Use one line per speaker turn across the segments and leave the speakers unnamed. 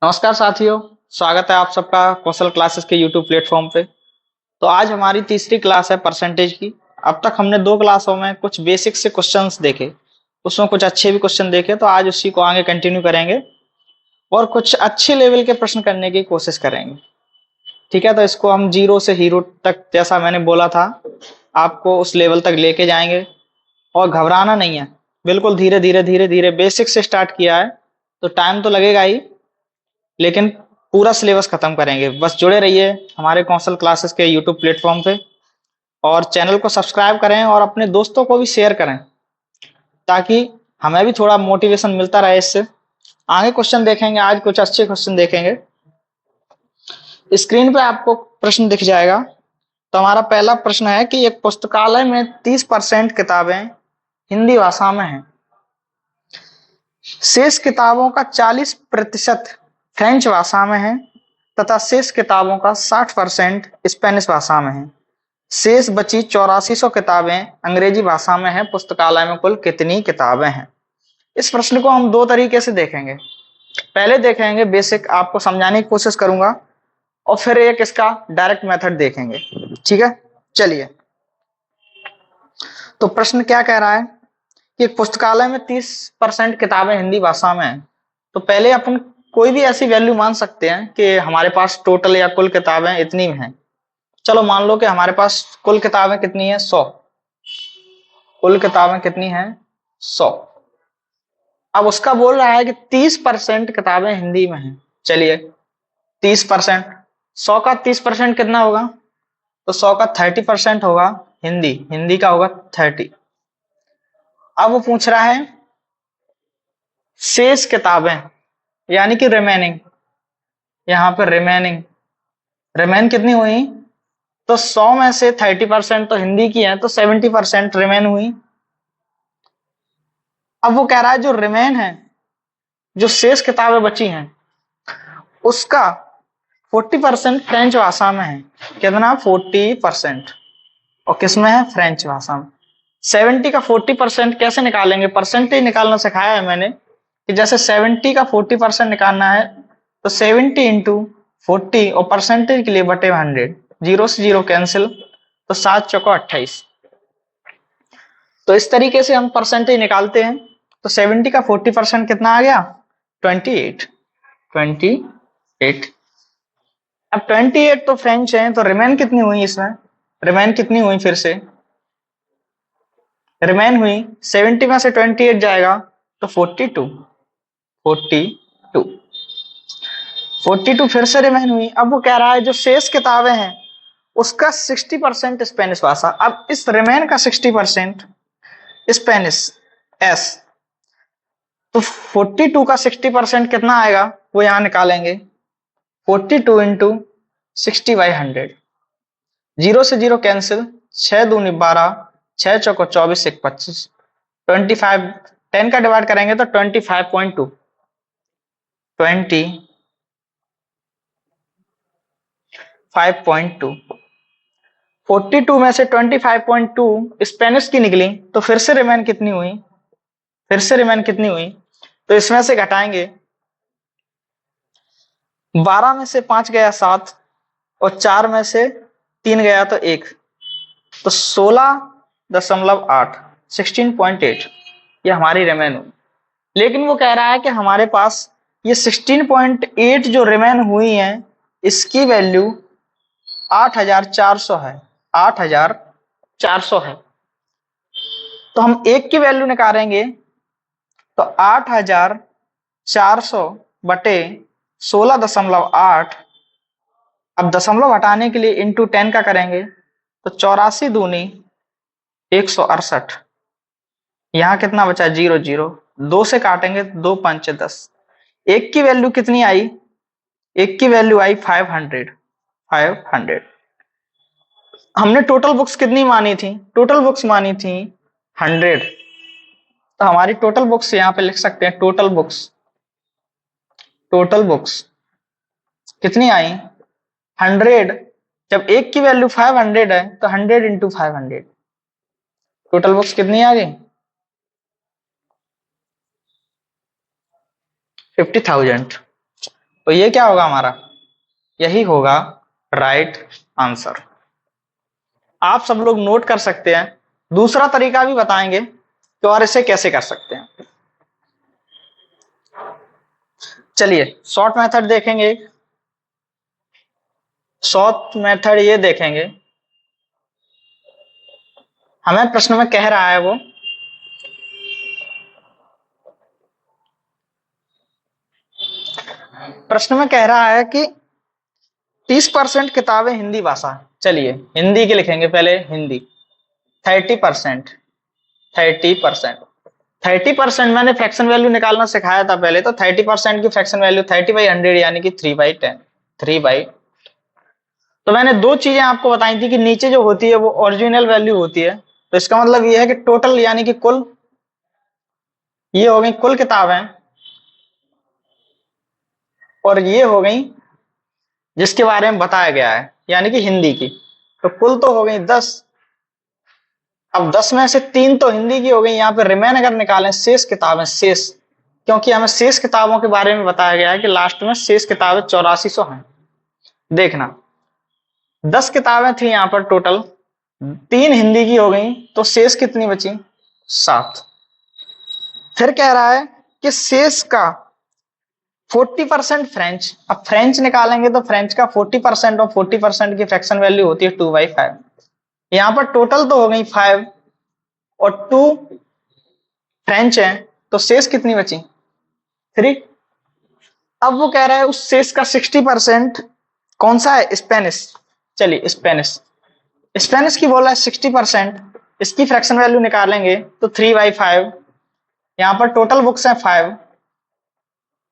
नमस्कार साथियों। स्वागत है आप सबका कौशल क्लासेस के यूट्यूब प्लेटफॉर्म पे। तो आज हमारी तीसरी क्लास है परसेंटेज की। अब तक हमने दो क्लासों में कुछ बेसिक से क्वेश्चंस देखे, उसमें कुछ अच्छे भी क्वेश्चन देखे, तो आज उसी को आगे कंटिन्यू करेंगे और कुछ अच्छे लेवल के प्रश्न करने की कोशिश करेंगे। ठीक है, तो इसको हम जीरो से हीरो तक, जैसा मैंने बोला था, आपको उस लेवल तक लेके जाएंगे। और घबराना नहीं है, बिल्कुल धीरे धीरे धीरे धीरे बेसिक से स्टार्ट किया है तो टाइम तो लगेगा ही, लेकिन पूरा सिलेबस खत्म करेंगे। बस जुड़े रहिए हमारे कौशल क्लासेस के यूट्यूब प्लेटफॉर्म पे और चैनल को सब्सक्राइब करें और अपने दोस्तों को भी शेयर करें, ताकि हमें भी थोड़ा मोटिवेशन मिलता रहे इससे। आगे क्वेश्चन देखेंगे, आज कुछ अच्छे क्वेश्चन देखेंगे। स्क्रीन पे आपको प्रश्न दिख जाएगा। तो हमारा पहला प्रश्न है कि एक पुस्तकालय में 30% किताबें हिंदी भाषा में हैं, शेष किताबों का 40% फ्रेंच भाषा में है तथा शेष किताबों का 60% स्पेनिश भाषा में है। शेष बची 8400 किताबें अंग्रेजी भाषा में है। पुस्तकालय में कुल कितनी किताबें हैं? इस प्रश्न को हम दो तरीके से देखेंगे। पहले देखेंगे बेसिक, आपको समझाने की कोशिश करूंगा, और फिर एक इसका डायरेक्ट मेथड देखेंगे। ठीक है, चलिए। तो प्रश्न क्या कह रहा है कि एक पुस्तकालय में 30% किताबें हिंदी भाषा में है। तो पहले अपन कोई भी ऐसी वैल्यू मान सकते हैं कि हमारे पास टोटल या कुल किताबें इतनी हैं। चलो मान लो कि हमारे पास कुल किताबें कितनी है, 100। कुल किताबें कितनी हैं, 100। अब उसका बोल रहा है कि 30% किताबें हिंदी में हैं। चलिए, 30%, 100 का 30% कितना होगा? तो 100 का 30% होगा हिंदी, हिंदी का होगा 30। अब वो पूछ रहा है शेष किताबें, यानी कि रिमेनिंग। यहाँ पर रिमेनिंग, रिमेन कितनी हुई? तो 100 में से 30% तो हिंदी की है, तो 70% रिमेन हुई। अब वो कह रहा है जो रिमेन है, जो शेष किताबें बची हैं, उसका 40% फ्रेंच भाषा में है। कितना? 40%। और किसमें है? फ्रेंच भाषा में। 70 का 40% कैसे निकालेंगे? परसेंटेज निकालना सिखाया है मैंने कि जैसे 70 का 40% निकालना है तो 70 इंटू 40, और परसेंटेज के लिए बटे 100, जीरो से जीरो कैंसिल, तो 7 चौको 28। तो इस तरीके से हम परसेंटेज निकालते हैं। तो 70 का 40% कितना आ गया? 28। 28। अब 28 तो फ्रेंच है, तो रिमेन कितनी हुई इसमें? रिमेन कितनी हुई? फिर से रिमेन हुई, 70 में से 28 जाएगा तो 42। 42। 42 फिर से रिमेन हुई। अब वो कह रहा है जो शेष किताबें हैं उसका 60% स्पेनिश भाषा। अब इस रिमेन का 60% स्पेनिश, एस, तो 42 का 60% कितना आएगा वो यहां निकालेंगे। 42 इंटू 60/100, जीरो से जीरो कैंसिल, 6 दूनी 12, 6 चौको 24, 1 25, 25। 10 का डिवाइड करेंगे तो 25.2, 25.2। 42 में से 25.2 स्पेनिश की निकली, तो फिर से रिमेन कितनी हुई? फिर से रिमेन कितनी हुई? तो इसमें से घटाएंगे, 12 में से 5 गया 7, और 4 में से 3 गया तो 1, तो 16.8, 16.8 ये हमारी रिमेन हुई। लेकिन वो कह रहा है कि हमारे पास ये 16.8 जो रिमेन हुई है, इसकी वैल्यू 8400 है। 8400 है। तो हम एक की वैल्यू निकालेंगे, तो 8400 बटे 16.8। अब दशमलव हटाने के लिए इंटू 10 का करेंगे, तो 84 दूनी 168। यहाँ कितना बचा? जीरो जीरो, दो से काटेंगे, दो पंचे 10। एक की वैल्यू कितनी आई? एक की वैल्यू आई 500। 500। हमने टोटल बुक्स कितनी मानी थी? टोटल बुक्स मानी थी 100। तो हमारी टोटल बुक्स यहाँ पे लिख सकते हैं, टोटल बुक्स, टोटल बुक्स कितनी आई? 100। जब एक की वैल्यू 500 है तो 100 इंटू 500, टोटल बुक्स कितनी आ गई? 50,000। तो ये क्या होगा हमारा, यही होगा राइट आंसर। आप सब लोग नोट कर सकते हैं। दूसरा तरीका भी बताएंगे कि और इसे कैसे कर सकते हैं। चलिए शॉर्ट मेथड देखेंगे। शॉर्ट मेथड ये देखेंगे, हमें प्रश्न में कह रहा है वो प्रश्न में कह रहा है कि 30% किताबें हिंदी भाषा। चलिए हिंदी के लिखेंगे पहले, हिंदी 30%। 30% 30% मैंने फ्रैक्शन वैल्यू निकालना सिखाया था पहले, तो 30% की फ्रैक्शन वैल्यू 30/100 यानी कि 3/10। 3 तो मैंने दो चीजें आपको बताई थी कि नीचे जो होती है वो ओरिजिनल वैल्यू होती है, तो इसका मतलब ये है कि टोटल यानी कि कुल, ये हो गई कुल किताबें, और ये हो गई जिसके बारे में बताया गया है यानी कि हिंदी की। तो कुल तो हो गई 10। अब 10 में से 3 तो हिंदी की हो गई, यहाँ पे रिमेन अगर निकालें शेष किताबें, शेष, क्योंकि हमें शेष किताबों के बारे में बताया गया है कि लास्ट में शेष किताबें 8400 हैं। देखना 10 किताबें थी यहाँ पर टोटल, 3 हिंदी की हो गई, तो शेष कितनी बची, 7। फिर कह रहा है कि शेष का 40% फ्रेंच। अब फ्रेंच निकालेंगे तो फ्रेंच का 40% और 40% की फ्रैक्शन वैल्यू होती है 2/5। यहाँ पर टोटल तो हो गई 5 और 2 फ्रेंच है, तो शेष कितनी बची, 3। अब वो कह रहा है उस शेष का 60% कौन सा है, स्पेनिश। चलिए स्पेनिश, स्पेनिश की बोल रहा है 60%, इसकी फ्रैक्शन वैल्यू निकालेंगे तो 3/5। यहाँ पर टोटल बुक्स हैं 5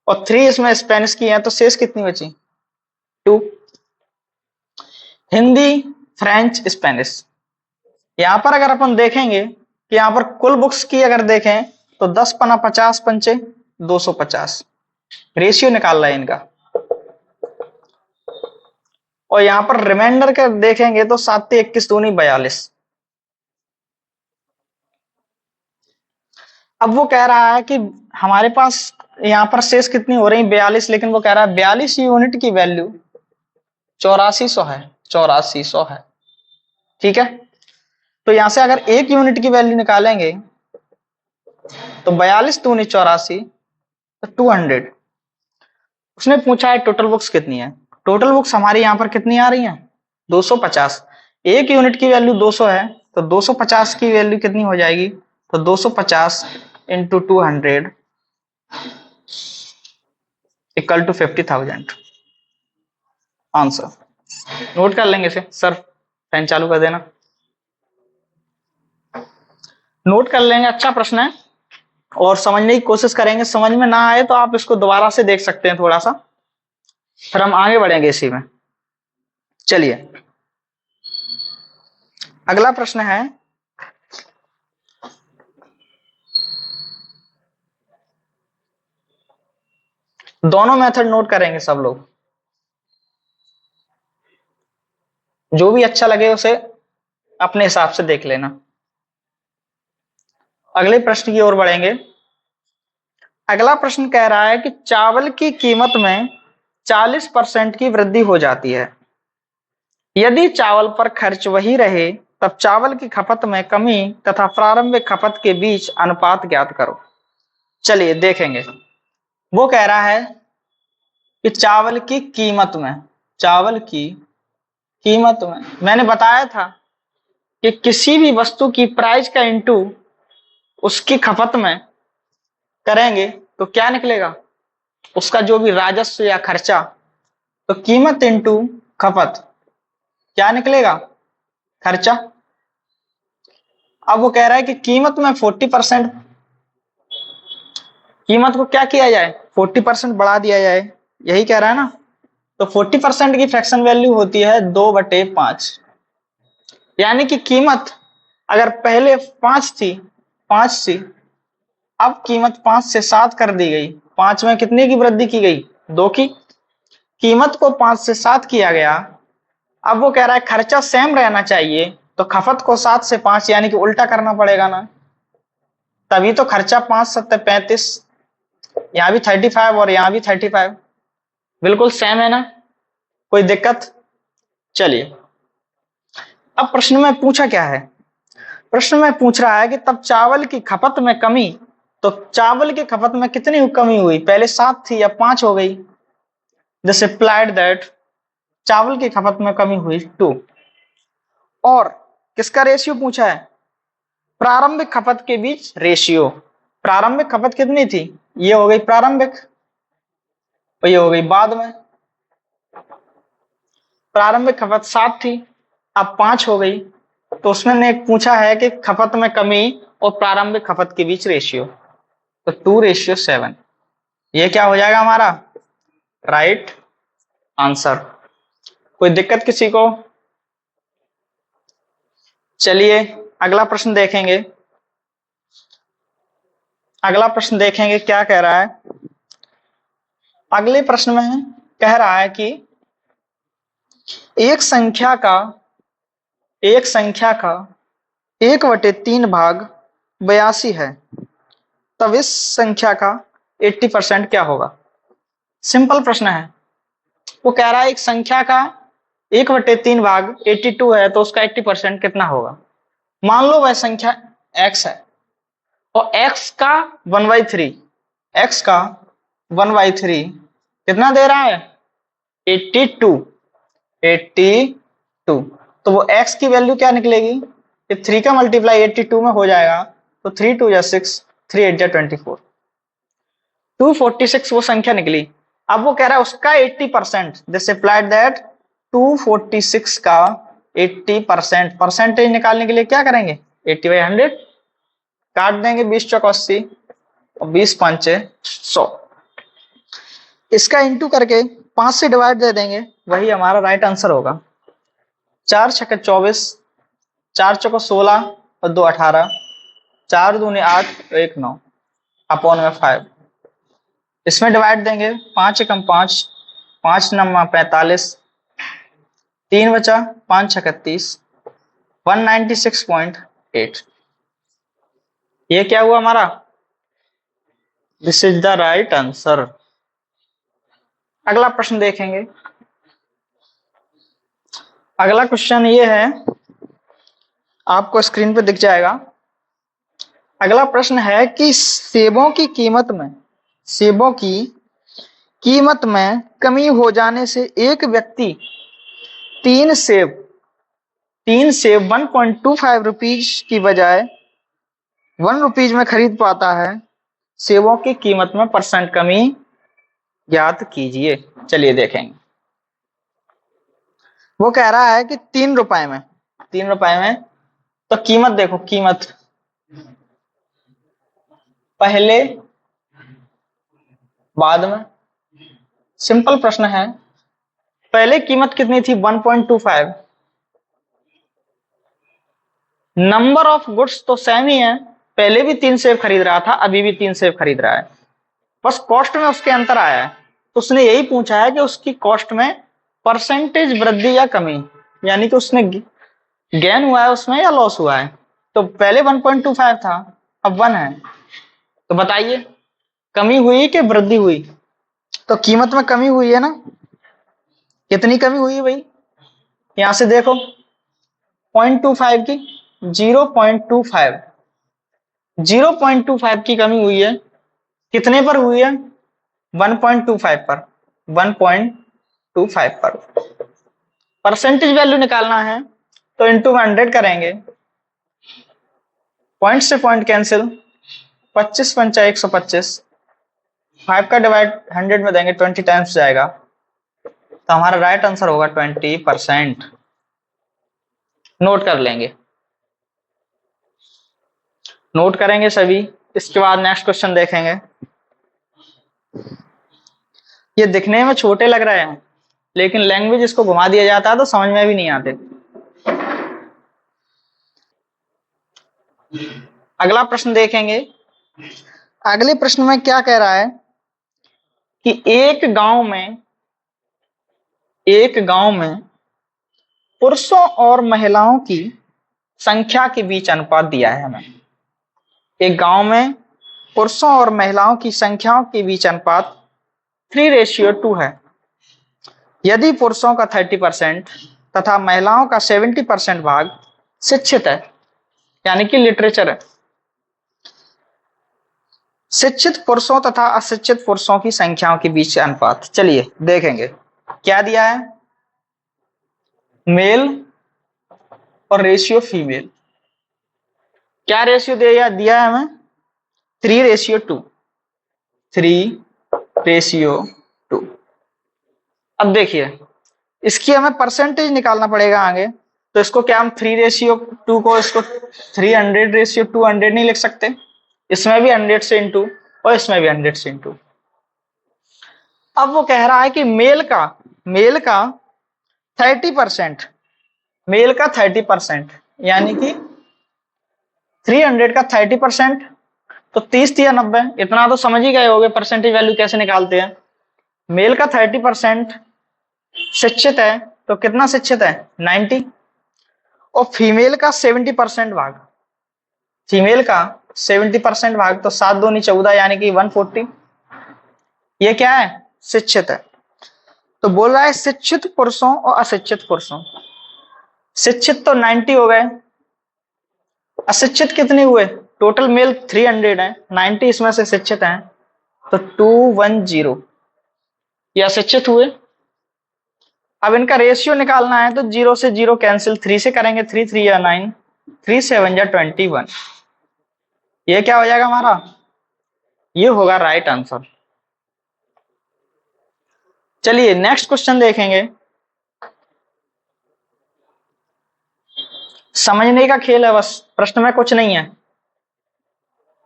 और 3 इसमें स्पेनिश की है, तो शेष कितनी बची, 2। Hindi, French, Spanish. यहाँ पर अगर अपन देखेंगे कि यहाँ पर कुल बुक्स की अगर देखें तो 10 पना 50 पंचे 250 रेशियो निकाल रहा है इनका, और यहाँ पर रिमाइंडर का देखेंगे तो 7 21 दूनी 42। अब वो कह रहा है कि हमारे पास यहाँ पर शेष कितनी हो रही 42, लेकिन वो कह रहा है 42 यूनिट की वैल्यू 8400 है, 8400 है। ठीक है, तो यहां से अगर 1 यूनिट की वैल्यू निकालेंगे तो 42 दूनी 84, तो 200। उसने पूछा है टोटल बुक्स कितनी है। टोटल बुक्स हमारी यहाँ पर कितनी आ रही हैं, 250। 1 यूनिट की वैल्यू 200 है, तो 250 की वैल्यू कितनी हो जाएगी, तो 250 into 200 equal to 50,000 answer. Note कर लेंगे इसे, सर फैन चालू कर देना। नोट कर लेंगे, अच्छा प्रश्न है और समझने की कोशिश करेंगे। समझ में ना आए तो आप इसको दोबारा से देख सकते हैं थोड़ा सा, फिर हम आगे बढ़ेंगे इसी में। चलिए अगला प्रश्न है, दोनों मेथड नोट करेंगे सब लोग, जो भी अच्छा लगे उसे अपने हिसाब से देख लेना। अगले प्रश्न की ओर बढ़ेंगे। अगला प्रश्न कह रहा है कि चावल की कीमत में 40% की वृद्धि हो जाती है, यदि चावल पर खर्च वही रहे तब चावल की खपत में कमी तथा प्रारंभिक खपत के बीच अनुपात ज्ञात करो। चलिए देखेंगे, वो कह रहा है कि चावल की कीमत में, चावल की कीमत में मैंने बताया था कि किसी भी वस्तु की प्राइस का इंटू उसकी खपत में करेंगे तो क्या निकलेगा, उसका जो भी राजस्व या खर्चा, तो कीमत इंटू खपत क्या निकलेगा, खर्चा। अब वो कह रहा है कि कीमत में 40%, कीमत को क्या किया जाए, 40% बढ़ा दिया जाए, यही कह रहा है ना। तो 40% की फ्रैक्शन वैल्यू होती है 2/5, यानी कि कीमत अगर पहले 5 थी, 5 थी, अब कीमत 5 से 7 कर दी गई। 5 में कितने की वृद्धि की गई, 2 की। कीमत को 5 से 7 किया गया। अब वो कह रहा है खर्चा सेम रहना चाहिए, तो खपत को 7 से 5 यानी कि उल्टा करना पड़ेगा ना, तभी तो खर्चा 5 7 35, यहाँ भी 35 और यहाँ भी 35। बिल्कुल सेम है ना, कोई दिक्कत? चलिए, अब प्रश्न में पूछा क्या है? प्रश्न में पूछ रहा है कि तब चावल की खपत में कमी, तो चावल की खपत में कितनी कमी हुई? पहले 7 थी, अब 5 हो गई। दिस इम्प्लाइड दैट चावल की खपत में कमी हुई 2। और किसका रेशियो पूछा है? प्रारंभिक खपत के बीच रेशियो। प्रारंभिक खपत कितनी थी? ये हो गई प्रारंभिक, और ये हो गई बाद में। प्रारंभिक खपत 7 थी, अब 5 हो गई। तो उसने पूछा है कि खपत में कमी और प्रारंभिक खपत के बीच रेशियो, तो 2:7। ये क्या हो जाएगा हमारा राइट आंसर। कोई दिक्कत किसी को? चलिए अगला प्रश्न देखेंगे। अगला प्रश्न देखेंगे क्या कह रहा है। अगले प्रश्न में कह रहा है कि एक संख्या का 1/3 भाग 82 है, तब इस संख्या का 80% क्या होगा? सिंपल प्रश्न है। वो कह रहा है एक संख्या का 1/3 भाग 82 है, तो उसका 80% कितना होगा? मान लो वह संख्या x है और x का 1/3, x का 1/3 कितना दे रहा है? 82। तो वो x की वैल्यू क्या निकलेगी? ये 3 का मल्टीप्लाई 82 में हो जाएगा, तो 3 2 6, 3 8 24, 246 वो संख्या निकली। अब वो कह रहा है उसका 80%, दिस इम्प्लाइड दैट 246 का 80% परसेंटेज निकालने के लिए क्या करेंगे? 80/100 काट देंगे, 20 चौक 80 और 20 पंचे 100। इसका इंटू करके 5 से डिवाइड दे देंगे, वही हमारा राइट आंसर होगा। 4 छक्के 24, 4 चौको 16 और 2 18, 4 दूनी 8 और 1 9 अपॉन में 5। इसमें डिवाइड देंगे, 5 एकम 5, 5 नम्मा 45, 3 बचा, 5 छक्के 30, 196.8। ये क्या हुआ हमारा? This is the right answer. अगला प्रश्न देखेंगे। अगला क्वेश्चन ये है, आपको स्क्रीन पे दिख जाएगा। अगला प्रश्न है कि सेबों की कीमत में कमी हो जाने से एक व्यक्ति 3 सेब 1.25 रुपीज की बजाय 1 रुपीज में खरीद पाता है। सेबों की कीमत में परसेंट कमी ज्ञात कीजिए। चलिए देखेंगे। वो कह रहा है कि 3 रुपए में, तो कीमत देखो, कीमत पहले बाद में। सिंपल प्रश्न है। पहले कीमत कितनी थी? 1.25। नंबर ऑफ गुड्स तो सेम ही है, पहले भी 3 सेब खरीद रहा था, अभी भी 3 सेब खरीद रहा है, बस कॉस्ट में उसके अंतर आया है। तो उसने यही पूछा है कि उसकी कॉस्ट में परसेंटेज वृद्धि या कमी, यानी कि उसने गेन हुआ है उसमें या लॉस हुआ है। तो पहले 1.25 था, अब 1 है, तो बताइए कमी हुई कि वृद्धि हुई? तो कीमत में कमी हुई है ना। कितनी कमी हुई है भाई? यहां से देखो, 0.25 की 0.25 की कमी हुई है। कितने पर हुई है? 1.25 पर, 1.25 पर। परसेंटेज वैल्यू निकालना है तो इंटू 100 करेंगे, पॉइंट से पॉइंट कैंसिल, 25 पंचा 125, 5 का डिवाइड 100 में देंगे 20 टाइम्स जाएगा, तो हमारा राइट आंसर होगा 20%। नोट कर लेंगे, नोट करेंगे सभी। इसके बाद नेक्स्ट क्वेश्चन देखेंगे। ये दिखने में छोटे लग रहे हैं, लेकिन लैंग्वेज इसको घुमा दिया जाता है तो समझ में भी नहीं आते। अगला प्रश्न देखेंगे। अगले प्रश्न में क्या कह रहा है कि एक गांव में पुरुषों और महिलाओं की संख्या के बीच अनुपात दिया है हमें। एक गांव में पुरुषों और महिलाओं की संख्याओं के बीच अनुपात 3:2 है। यदि पुरुषों का 30% तथा महिलाओं का 70% भाग शिक्षित है, यानी कि लिटरेचर है। शिक्षित पुरुषों तथा अशिक्षित पुरुषों की संख्याओं के बीच अनुपात। चलिए देखेंगे क्या दिया है, मेल और रेशियो फीमेल। क्या रेशियो दिया है हमें, 3:2। 3:2। अब देखिए इसकी हमें परसेंटेज निकालना पड़ेगा आगे, तो इसको क्या हम 3:2 को इसको 300:200 नहीं लिख सकते, इसमें भी 100 से इंटू और इसमें भी 100 से इंटू। अब वो कह रहा है कि मेल का 30%, मेल का 30%, यानी कि 300 का 30%, तो 30 या 90, इतना तो समझ ही गए होगे परसेंटेज वैल्यू कैसे निकालते हैं। मेल का 30% शिक्षित है, तो कितना शिक्षित है, 90। और फीमेल का 70% भाग, फीमेल का 70% भाग, तो 7 दूनी 14, यानी कि 140। ये क्या है, शिक्षित है। तो बोल रहा है शिक्षित पुरुषों और अशिक्षित पुरुषों। शिक्षित तो 90 हो गए, अशिक्षित कितने हुए, टोटल मेल 300 है, 90 इसमें से शिक्षित हैं, तो 210 ये अशिक्षित हुए। अब इनका रेशियो निकालना है, तो 0 से 0 कैंसिल, 3 से करेंगे, 3 3 या 9, 3 7 या 21। ये क्या हो जाएगा हमारा, ये होगा राइट आंसर। चलिए नेक्स्ट क्वेश्चन देखेंगे। समझने का खेल है बस, प्रश्न में कुछ नहीं है,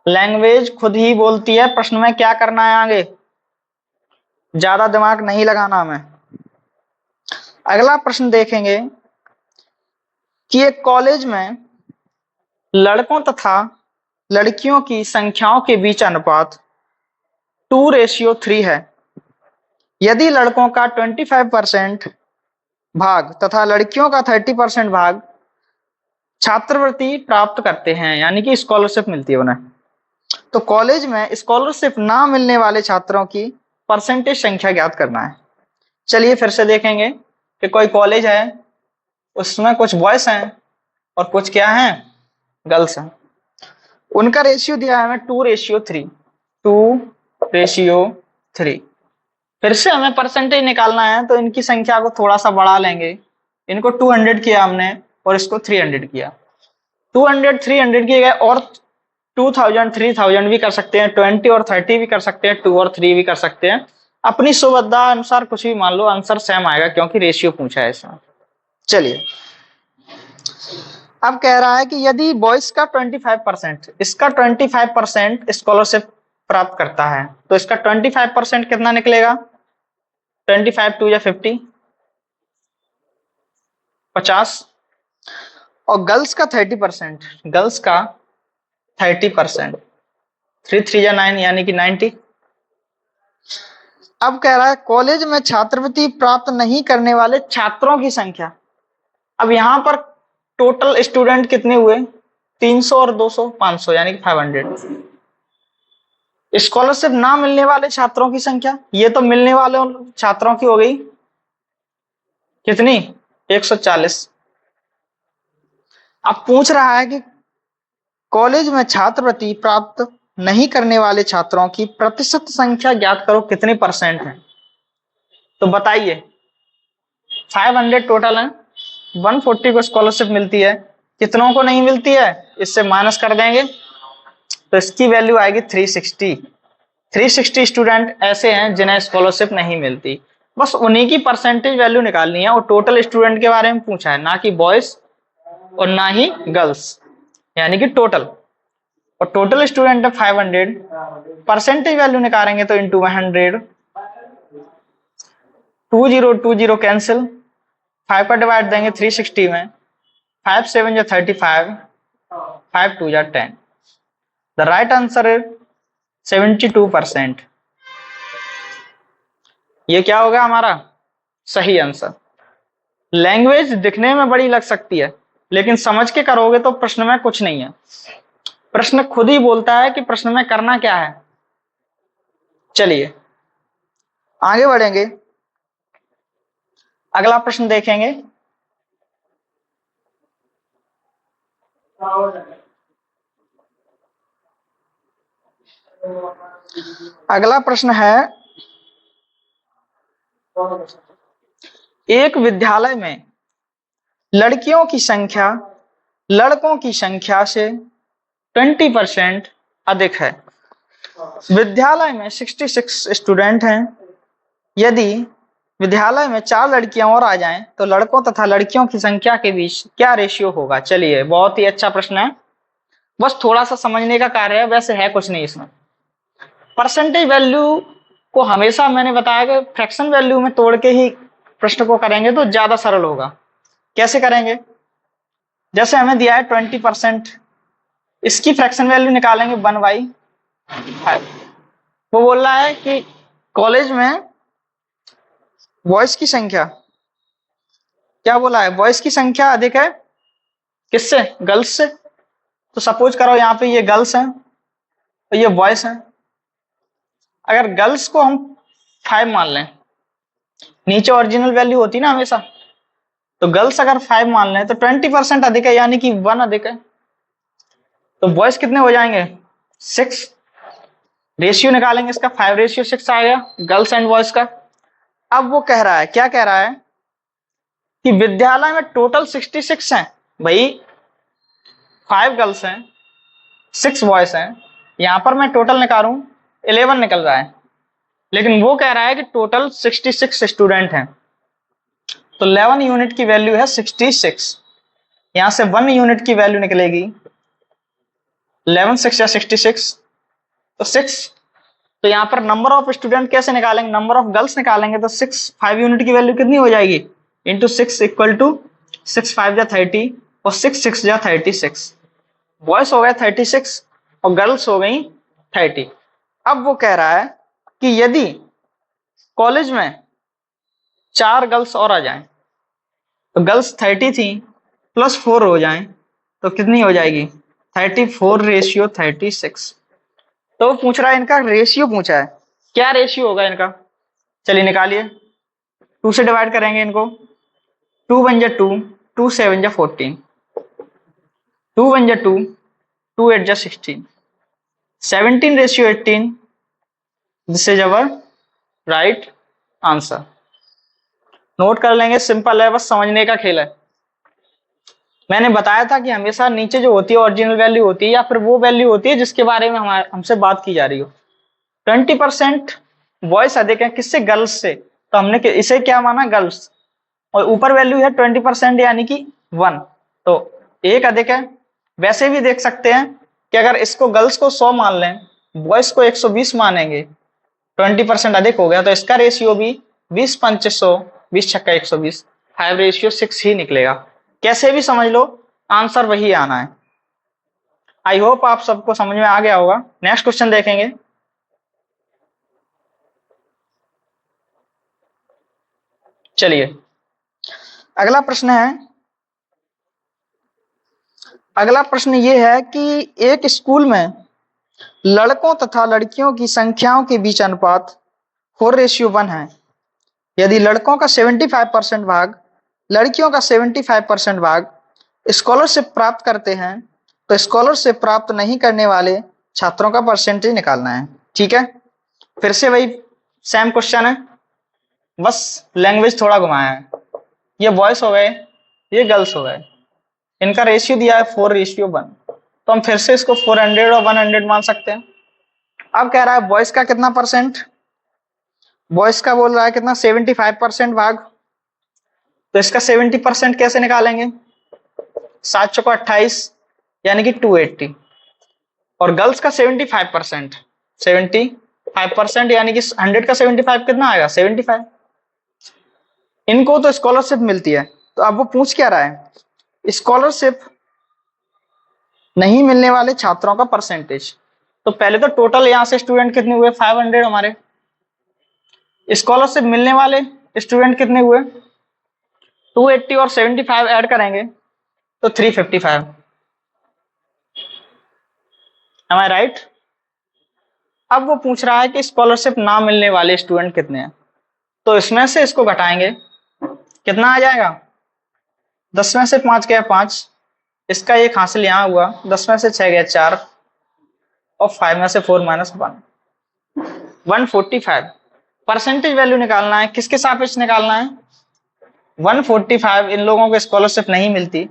लैंग्वेज खुद ही बोलती है प्रश्न में क्या करना है आगे, ज्यादा दिमाग नहीं लगाना हमें। अगला प्रश्न देखेंगे कि एक कॉलेज में लड़कों तथा लड़कियों की संख्याओं के बीच अनुपात 2:3 है। यदि लड़कों का 25% भाग तथा लड़कियों का 30% भाग छात्रवृत्ति प्राप्त करते हैं, यानी कि स्कॉलरशिप मिलती है उन्हें, तो कॉलेज में स्कॉलरशिप ना मिलने वाले छात्रों की परसेंटेज संख्या ज्ञात करना है। चलिए फिर से देखेंगे कि कोई कॉलेज है, उसमें कुछ बॉयज हैं और कुछ क्या हैं, गर्ल्स हैं। उनका रेशियो दिया है हमें 2:3, 2:3। फिर से हमें परसेंटेज निकालना है, तो इनकी संख्या को थोड़ा सा बढ़ा लेंगे। इनको 200 किया हमने और इसको 300 किया, 200 300 किए गए, और 2000 3000 भी कर सकते हैं, 20 और 30 भी कर सकते हैं, 2 और 3 भी कर सकते हैं। अपनी सुविधा अनुसार कुछ भी मान लो, आंसर सेम आएगा क्योंकि रेशियो पूछा है इसमें। चलिए अब कह रहा है कि यदि बॉयज का 25%, इसका 25% स्कॉलरशिप प्राप्त करता है, तो इसका 25% कितना निकलेगा, 25 2 या 50, 50। और गर्ल्स का 30%, गर्ल्स का 30%, 3 3 या 9, यानी कि 90। अब कह रहा है कॉलेज में छात्रवृत्ति प्राप्त नहीं करने वाले छात्रों की संख्या। अब यहां पर टोटल स्टूडेंट कितने हुए, 300 और 200, 500, यानी कि 500। स्कॉलरशिप ना मिलने वाले छात्रों की संख्या, ये तो मिलने वाले छात्रों की हो गई कितनी, 140। अब पूछ रहा है कि कॉलेज में छात्रवृत्ति प्राप्त नहीं करने वाले छात्रों की प्रतिशत संख्या ज्ञात करो, कितने परसेंट है। तो बताइए 500 टोटल है, 140 को स्कॉलरशिप मिलती है, कितनों को नहीं मिलती है, इससे माइनस कर देंगे, तो इसकी वैल्यू आएगी 360। 360 स्टूडेंट ऐसे हैं जिन्हें स्कॉलरशिप नहीं मिलती। बस उन्हीं की परसेंटेज वैल्यू निकालनी है, और टोटल स्टूडेंट के बारे में पूछा है, ना कि बॉयज और ना ही गर्ल्स, यानी कि टोटल। और टोटल स्टूडेंट है 500, परसेंटेज वैल्यू निकालेंगे तो इंटू 100, 20 कैंसिल, 5 पर डिवाइड देंगे 360 में, 5 7 या 35, 5 2 या 10। The right answer is 72%। ये क्या होगा हमारा सही आंसर। लैंग्वेज दिखने में बड़ी लग सकती है, लेकिन समझ के करोगे तो प्रश्न में कुछ नहीं है, प्रश्न खुद ही बोलता है कि प्रश्न में करना क्या है। चलिए आगे बढ़ेंगे। अगला प्रश्न देखेंगे। अगला प्रश्न है, एक विद्यालय में लड़कियों की संख्या लड़कों की संख्या से 20% अधिक है। विद्यालय में 66 स्टूडेंट हैं। यदि विद्यालय में 4 लड़कियां और आ जाएं तो लड़कों तथा लड़कियों की संख्या के बीच क्या रेशियो होगा। चलिए, बहुत ही अच्छा प्रश्न है, बस थोड़ा सा समझने का कार्य है, वैसे है कुछ नहीं इसमें। परसेंटेज वैल्यू को हमेशा मैंने बताया कि फ्रैक्शन वैल्यू में तोड़ के ही प्रश्न को करेंगे तो ज्यादा सरल होगा। कैसे करेंगे, जैसे हमें दिया है 20%, इसकी फ्रैक्शन वैल्यू निकालेंगे 1/5। वो बोल रहा है कि कॉलेज में बॉयज की संख्या, क्या बोला है, बॉयज की संख्या अधिक है किससे, गर्ल्स से। तो सपोज करो यहाँ पे ये गर्ल्स हैं और ये बॉयज हैं। अगर गर्ल्स को हम 5 मान लें, नीचे ओरिजिनल वैल्यू होती ना हमेशा, तो गर्ल्स अगर 5 मान लें तो 20% अधिक है, यानी कि 1 अधिक है। तो बॉयज कितने हो जाएंगे, 6। रेशियो निकालेंगे इसका, 5:6 आ गया गर्ल्स एंड बॉयज का। अब वो कह रहा है, क्या कह रहा है कि विद्यालय में टोटल 66 हैं। भाई 5 गर्ल्स हैं, 6 बॉयज हैं, यहां पर मैं टोटल निकालूं 11 निकल रहा है, लेकिन वो कह रहा है कि टोटल 66 स्टूडेंट हैं। तो 11 यूनिट की वैल्यू है 66, यहां से 1 यूनिट की वैल्यू निकलेगी 11 6 या 66, तो 6। तो यहाँ पर नंबर ऑफ स्टूडेंट कैसे निकालेंगे, नंबर ऑफ गर्ल्स निकालेंगे, तो 6 5 यूनिट की वैल्यू कितनी हो जाएगी, इंटू 6 इक्वल टू 6 5 जा 30 और 6 6 जा 36। बॉयज हो गए 36 और गर्ल्स हो गई 30। अब वो कह रहा है कि यदि कॉलेज में 4 गर्ल्स और आ जाएं, तो गर्ल्स 30 थी प्लस 4 हो जाएं तो कितनी हो जाएगी, 34:36। तो वो पूछ रहा है, इनका रेशियो पूछा है, क्या रेशियो होगा इनका। चलिए निकालिए, 2 से डिवाइड करेंगे इनको, 2 1 जा 2, 2 7 जा 14, 2 1 जा 2, 2 8 जा 16, 17:18। This is our right answer. Note कर लेंगे, सिंपल है, बस समझने का खेल है। मैंने बताया था कि हमेशा नीचे जो होती है ओरिजिनल वैल्यू होती है, या फिर वो वैल्यू होती है जिसके बारे में हमसे बात की जा रही हो। 20% बॉयज अधिक है किससे, गर्ल्स से, तो हमने इसे क्या माना, गर्ल्स, और ऊपर वैल्यू है 20% यानी कि 1, तो एक अधिक है। वैसे भी देख सकते हैं कि अगर इसको गर्ल्स को 100 मान लें, बॉयज को 120 मानेंगे, 20% अधिक हो गया, तो इसका रेशियो भी 20 5 100, 20 छक्का 120, 5:6 ही निकलेगा। कैसे भी समझ लो, आंसर वही आना है। आई होप आप सबको समझ में आ गया होगा। नेक्स्ट क्वेश्चन देखेंगे। चलिए, अगला प्रश्न है, अगला प्रश्न ये है कि एक स्कूल में लड़कों तथा लड़कियों की संख्याओं के बीच अनुपात 4:1 है। यदि लड़कों का 75% भाग लड़कियों का 75% भाग स्कॉलरशिप प्राप्त करते हैं, तो स्कॉलरशिप प्राप्त नहीं करने वाले छात्रों का परसेंटेज निकालना है। ठीक है, फिर से वही सेम क्वेश्चन है, बस लैंग्वेज थोड़ा घुमाया है। ये बॉयज हो गए, ये गर्ल्स हो गए, इनका रेशियो दिया है 4:1, तो हम फिर से इसको 400 और 100 मान सकते हैं। अब कह रहा है बॉयज का कितना परसेंट, बॉयज का बोल रहा है कितना, 75% भाग, तो इसका 70% कैसे निकालेंगे, 7 चौको 28 यानी कि 280, और गर्ल्स का 75%, 75% यानी कि 100 का 75 कितना आएगा, 75। इनको तो स्कॉलरशिप मिलती है, तो अब वो पूछ क्या रहा है, स्कॉलरशिप नहीं मिलने वाले छात्रों का परसेंटेज। तो पहले तो टोटल यहां से स्टूडेंट कितने हुए, 500 हमारे। स्कॉलरशिप मिलने वाले स्टूडेंट कितने हुए, 280 और 75 ऐड करेंगे तो 355। एम आई राइट। अब वो पूछ रहा है कि स्कॉलरशिप ना मिलने वाले स्टूडेंट कितने हैं, तो इसमें से इसको घटाएंगे, कितना आ जाएगा? 10 में से 5 गया 5, इसका एक हासिल यहाँ हुआ, 10 में से 6 गया 4, और 5 में से 4 माइनस 1, 145। परसेंटेज वैल्यू निकालना है, किसके सापेक्ष निकालना है? 145। इन लोगों को स्कॉलरशिप नहीं मिलती।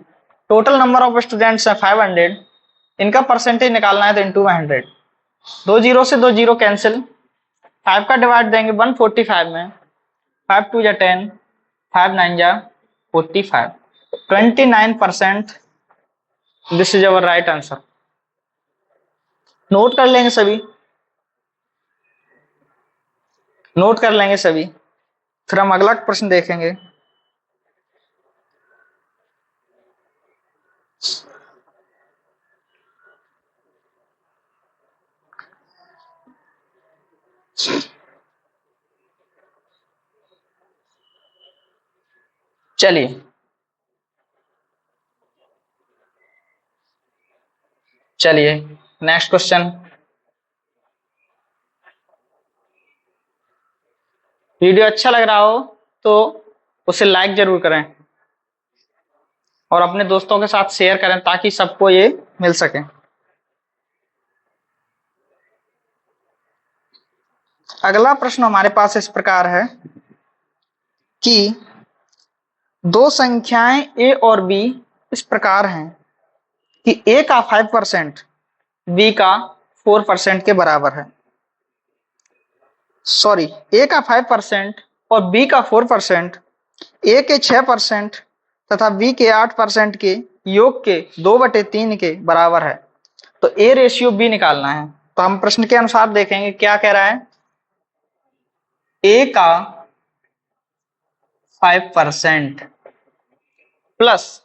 टोटल नंबर ऑफ स्टूडेंट्स है 500, इनका परसेंटेज निकालना है तो इंटू 100। 2 जीरो से 2 जीरो कैंसिल, 5 का डिवाइड देंगे 145 में, 5 2 जा 10, 5 9 जा 45, 29%। This is our right answer. Note कर लेंगे सभी, नोट कर लेंगे सभी, फिर हम अगला प्रश्न देखेंगे। चलिए चलिए नेक्स्ट क्वेश्चन। वीडियो अच्छा लग रहा हो तो उसे लाइक जरूर करें और अपने दोस्तों के साथ शेयर करें ताकि सबको ये मिल सके। अगला प्रश्न हमारे पास इस प्रकार है कि दो संख्याएं ए और बी इस प्रकार हैं कि ए का 5% बी का 4% के बराबर है। सॉरी, ए का 5% और बी का 4% ए के 6% तथा बी के 8% के योग के 2/3 के बराबर है। तो ए रेशियो बी निकालना है। तो हम प्रश्न के अनुसार देखेंगे क्या कह रहा है। ए का 5% प्लस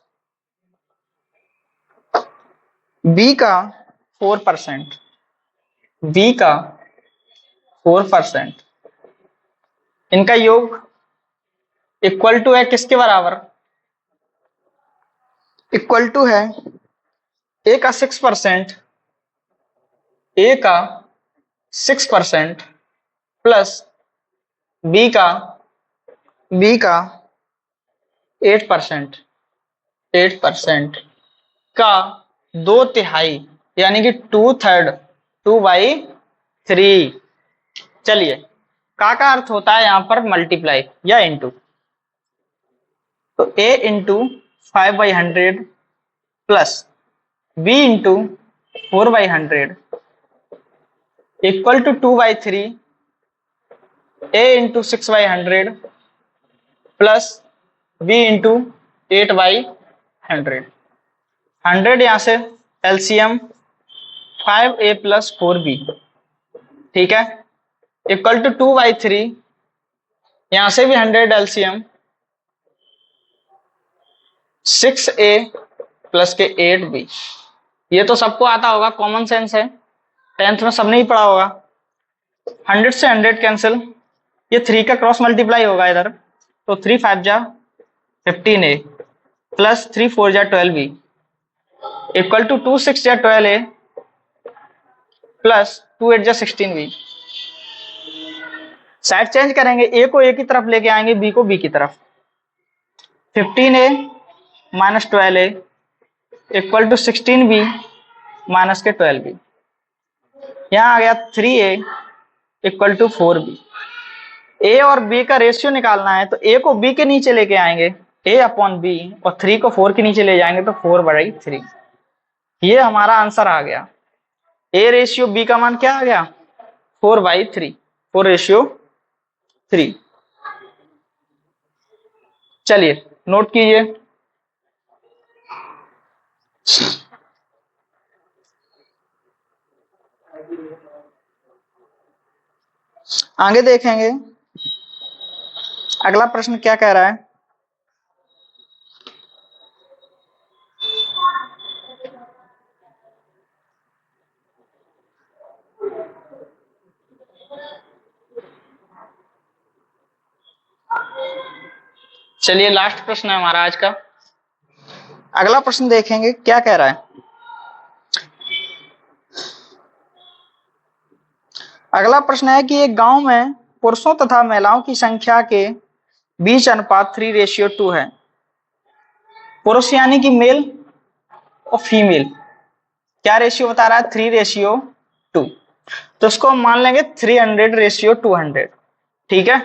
बी का 4%, बी का 4%, इनका योग इक्वल टू है किसके बराबर? इक्वल टू है ए का 6%, ए का 6% प्लस बी का 8%, 8% का 2/3 यानी कि 2/3, 2/3। चलिए, का अर्थ होता है यहां पर मल्टीप्लाई या इंटू। तो a into 5/100 plus b into 4/100 equal to 2/3, a into 6/100 plus b into 8/100। 100 यहां से एलसीएम 5a प्लस 4b, ठीक है, इक्वल टू 2/3, यहां से भी 100 एलसीएम 6a प्लस के 8b। ये तो सबको आता होगा, कॉमन सेंस है, 10th में सबने ही पढ़ा होगा। 100 से 100 कैंसिल, ये 3 का क्रॉस मल्टीप्लाई होगा इधर, तो 3 5 जा 15a प्लस 3 4 जा 12b इक्वल टू 2 6 जा 12a प्लस 2 8 जा 16b। साइड चेंज करेंगे, ए को ए की तरफ लेके आएंगे, बी को बी की तरफ। 15a minus 12a equal to 16b minus के 12b। यहां आ गया 3a इक्वल टू 4b। ए और बी का रेशियो निकालना है तो ए को बी के नीचे लेके आएंगे, a अपॉन बी, और 3 को 4 के नीचे ले जाएंगे तो 4/3। ये हमारा आंसर आ गया। ए रेशियो बी का मान क्या आ गया? 4/3, 4:3। चलिए नोट कीजिए। आगे देखेंगे अगला प्रश्न क्या कह रहा है। चलिए लास्ट प्रश्न है हमारा आज का। अगला प्रश्न देखेंगे क्या कह रहा है। अगला प्रश्न है कि एक गांव में पुरुषों तथा महिलाओं की संख्या के 20 अनुपात 3:2 है। पुरुष यानी कि मेल और फीमेल, क्या रेशियो बता रहा है? 3:2। तो इसको हम मान लेंगे 300:200। ठीक है।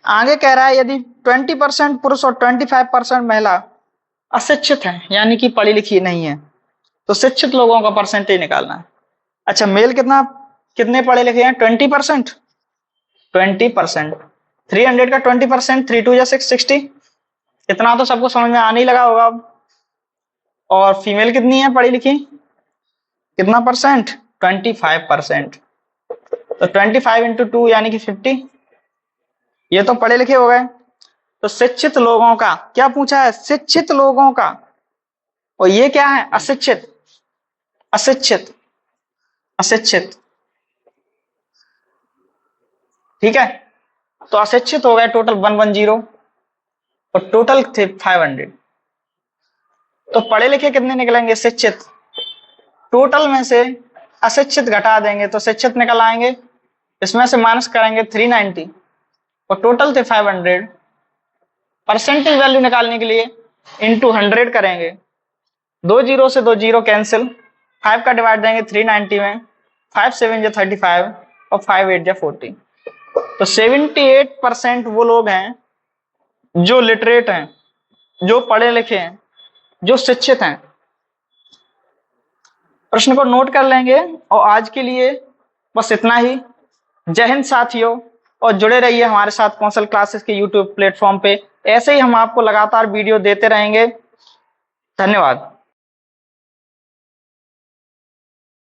आगे कह रहा है यदि 20% पुरुष और 25% महिला अशिक्षित है, यानी कि पढ़ी लिखी नहीं है, तो शिक्षित लोगों का परसेंटेज निकालना है। अच्छा, मेल कितने पढ़े लिखे हैं? 20%। 20%, 300 का 20%, 3 2 या 6, 60। इतना तो सबको समझ में आने ही लगा होगा अब। और फीमेल कितनी है पढ़ी लिखी? कितना परसेंट? 25%। तो 25 इंटू 2 यानी कि 50। ये तो पढ़े लिखे हो गए। तो शिक्षित लोगों का क्या पूछा है? शिक्षित लोगों का। और ये क्या है? अशिक्षित। अशिक्षित, अशिक्षित। ठीक है। तो अशिक्षित हो गए टोटल 110 और टोटल थे 500। तो पढ़े लिखे कितने निकलेंगे? शिक्षित। टोटल में से अशिक्षित घटा देंगे तो शिक्षित निकल आएंगे। इसमें से माइनस करेंगे 390 और टोटल थे 500। परसेंटेज वैल्यू निकालने के लिए इंटू 100 करेंगे। 2 जीरो से 2 जीरो कैंसिल, 5 का डिवाइड देंगे 390 में, 5 7 या 35 और 5 8 या 40। तो 78% वो लोग हैं जो लिटरेट हैं, जो पढ़े लिखे हैं, जो शिक्षित हैं। प्रश्न को नोट कर लेंगे। और आज के लिए बस इतना ही। जय हिंद साथियों, और जुड़े रहिए हमारे साथ कौशल क्लासेस के यूट्यूब प्लेटफॉर्म पे। ऐसे ही हम आपको लगातार वीडियो देते रहेंगे। धन्यवाद।